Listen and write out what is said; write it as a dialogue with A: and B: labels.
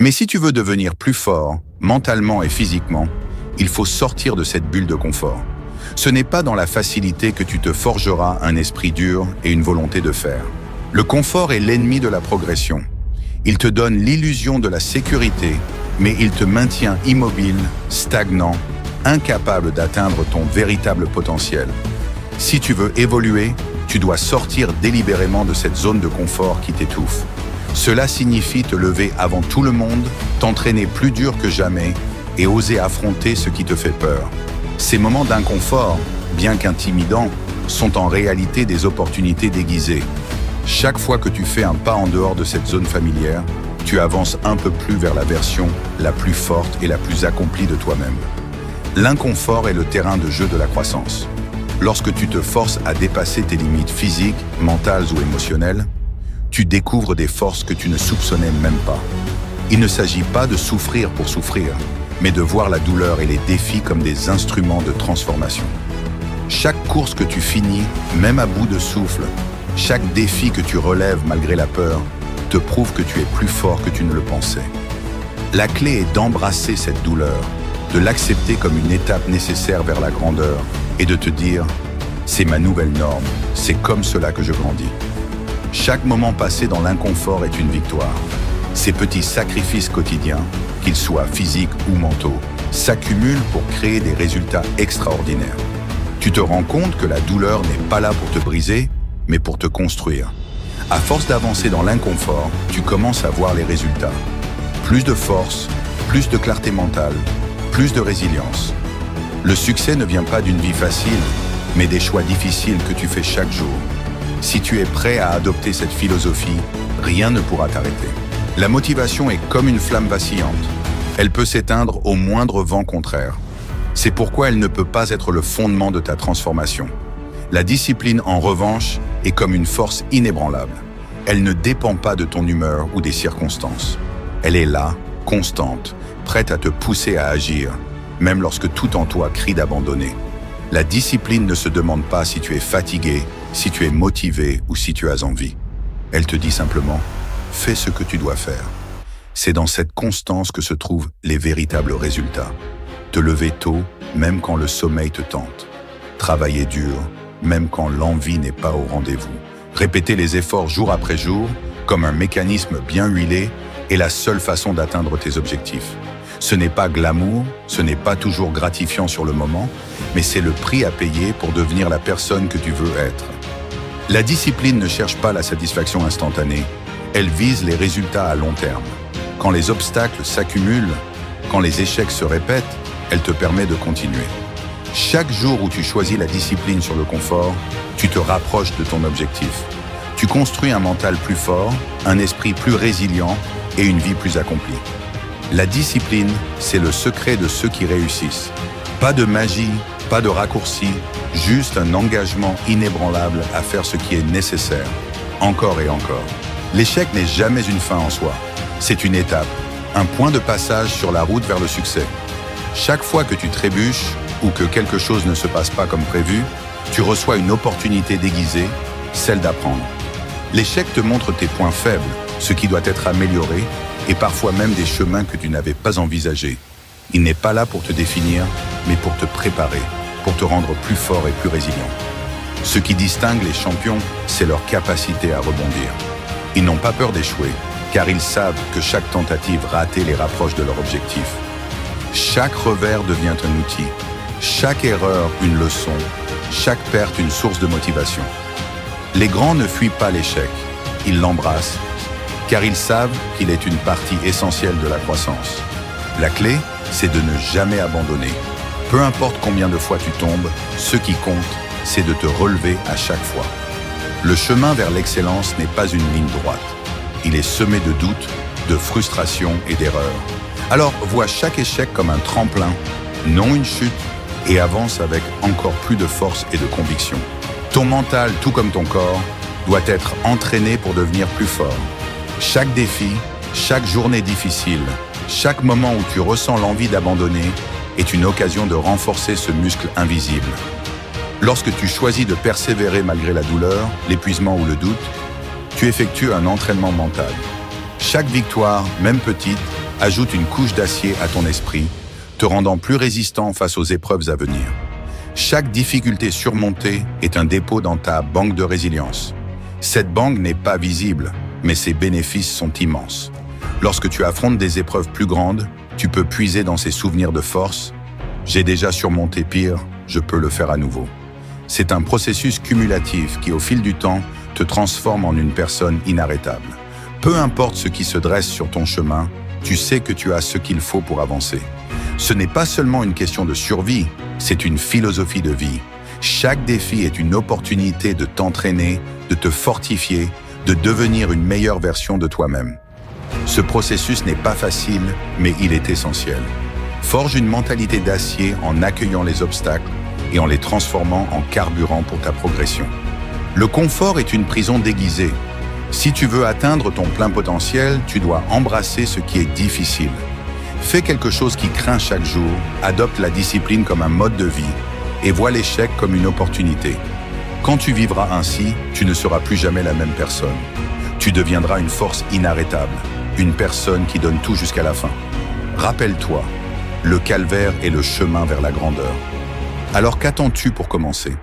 A: Mais si tu veux devenir plus fort, mentalement et physiquement, il faut sortir de cette bulle de confort. Ce n'est pas dans la facilité que tu te forgeras un esprit dur et une volonté de faire. Le confort est l'ennemi de la progression. Il te donne l'illusion de la sécurité, mais il te maintient immobile, stagnant, incapable d'atteindre ton véritable potentiel. Si tu veux évoluer, tu dois sortir délibérément de cette zone de confort qui t'étouffe. Cela signifie te lever avant tout le monde, t'entraîner plus dur que jamais et oser affronter ce qui te fait peur. Ces moments d'inconfort, bien qu'intimidants, sont en réalité des opportunités déguisées. Chaque fois que tu fais un pas en dehors de cette zone familière, tu avances un peu plus vers la version la plus forte et la plus accomplie de toi-même. L'inconfort est le terrain de jeu de la croissance. Lorsque tu te forces à dépasser tes limites physiques, mentales ou émotionnelles, tu découvres des forces que tu ne soupçonnais même pas. Il ne s'agit pas de souffrir pour souffrir, mais de voir la douleur et les défis comme des instruments de transformation. Chaque course que tu finis, même à bout de souffle, chaque défi que tu relèves malgré la peur, te prouve que tu es plus fort que tu ne le pensais. La clé est d'embrasser cette douleur, de l'accepter comme une étape nécessaire vers la grandeur et de te dire « c'est ma nouvelle norme, c'est comme cela que je grandis ». Chaque moment passé dans l'inconfort est une victoire. Ces petits sacrifices quotidiens, qu'ils soient physiques ou mentaux, s'accumulent pour créer des résultats extraordinaires. Tu te rends compte que la douleur n'est pas là pour te briser, mais pour te construire. À force d'avancer dans l'inconfort, tu commences à voir les résultats. Plus de force, plus de clarté mentale, plus de résilience. Le succès ne vient pas d'une vie facile, mais des choix difficiles que tu fais chaque jour. Si tu es prêt à adopter cette philosophie, rien ne pourra t'arrêter. La motivation est comme une flamme vacillante. Elle peut s'éteindre au moindre vent contraire. C'est pourquoi elle ne peut pas être le fondement de ta transformation. La discipline, en revanche, est comme une force inébranlable. Elle ne dépend pas de ton humeur ou des circonstances. Elle est là, constante, prête à te pousser à agir, même lorsque tout en toi crie d'abandonner. La discipline ne se demande pas si tu es fatigué, si tu es motivé ou si tu as envie. Elle te dit simplement « fais ce que tu dois faire ». C'est dans cette constance que se trouvent les véritables résultats. Te lever tôt, même quand le sommeil te tente. Travailler dur, même quand l'envie n'est pas au rendez-vous. Répéter les efforts jour après jour, comme un mécanisme bien huilé, est la seule façon d'atteindre tes objectifs. Ce n'est pas glamour, ce n'est pas toujours gratifiant sur le moment, mais c'est le prix à payer pour devenir la personne que tu veux être. La discipline ne cherche pas la satisfaction instantanée, elle vise les résultats à long terme. Quand les obstacles s'accumulent, quand les échecs se répètent, elle te permet de continuer. Chaque jour où tu choisis la discipline sur le confort, tu te rapproches de ton objectif. Tu construis un mental plus fort, un esprit plus résilient et une vie plus accomplie. La discipline, c'est le secret de ceux qui réussissent. Pas de magie, pas de raccourci, juste un engagement inébranlable à faire ce qui est nécessaire, encore et encore. L'échec n'est jamais une fin en soi. C'est une étape, un point de passage sur la route vers le succès. Chaque fois que tu trébuches ou que quelque chose ne se passe pas comme prévu, tu reçois une opportunité déguisée, celle d'apprendre. L'échec te montre tes points faibles, ce qui doit être amélioré, et parfois même des chemins que tu n'avais pas envisagés. Il n'est pas là pour te définir, mais pour te préparer, pour te rendre plus fort et plus résilient. Ce qui distingue les champions, c'est leur capacité à rebondir. Ils n'ont pas peur d'échouer, car ils savent que chaque tentative ratée les rapproche de leur objectif. Chaque revers devient un outil, chaque erreur une leçon, chaque perte une source de motivation. Les grands ne fuient pas l'échec, ils l'embrassent, car ils savent qu'il est une partie essentielle de la croissance. La clé, c'est de ne jamais abandonner. Peu importe combien de fois tu tombes, ce qui compte, c'est de te relever à chaque fois. Le chemin vers l'excellence n'est pas une ligne droite. Il est semé de doutes, de frustrations et d'erreurs. Alors, vois chaque échec comme un tremplin, non une chute, et avance avec encore plus de force et de conviction. Ton mental, tout comme ton corps, doit être entraîné pour devenir plus fort. Chaque défi, chaque journée difficile, chaque moment où tu ressens l'envie d'abandonner est une occasion de renforcer ce muscle invisible. Lorsque tu choisis de persévérer malgré la douleur, l'épuisement ou le doute, tu effectues un entraînement mental. Chaque victoire, même petite, Ajoute une couche d'acier à ton esprit, te rendant plus résistant face aux épreuves à venir. Chaque difficulté surmontée est un dépôt dans ta banque de résilience. Cette banque n'est pas visible, mais ses bénéfices sont immenses. Lorsque tu affrontes des épreuves plus grandes, tu peux puiser dans ces souvenirs de force. J'ai déjà surmonté pire, je peux le faire à nouveau. C'est un processus cumulatif qui, au fil du temps, te transforme en une personne inarrêtable. Peu importe ce qui se dresse sur ton chemin, tu sais que tu as ce qu'il faut pour avancer. Ce n'est pas seulement une question de survie, c'est une philosophie de vie. Chaque défi est une opportunité de t'entraîner, de te fortifier, de devenir une meilleure version de toi-même. Ce processus n'est pas facile, mais il est essentiel. Forge une mentalité d'acier en accueillant les obstacles et en les transformant en carburant pour ta progression. Le confort est une prison déguisée. Si tu veux atteindre ton plein potentiel, tu dois embrasser ce qui est difficile. Fais quelque chose qui craint chaque jour, adopte la discipline comme un mode de vie et vois l'échec comme une opportunité. Quand tu vivras ainsi, tu ne seras plus jamais la même personne. Tu deviendras une force inarrêtable, une personne qui donne tout jusqu'à la fin. Rappelle-toi, le calvaire est le chemin vers la grandeur. Alors qu'attends-tu pour commencer ?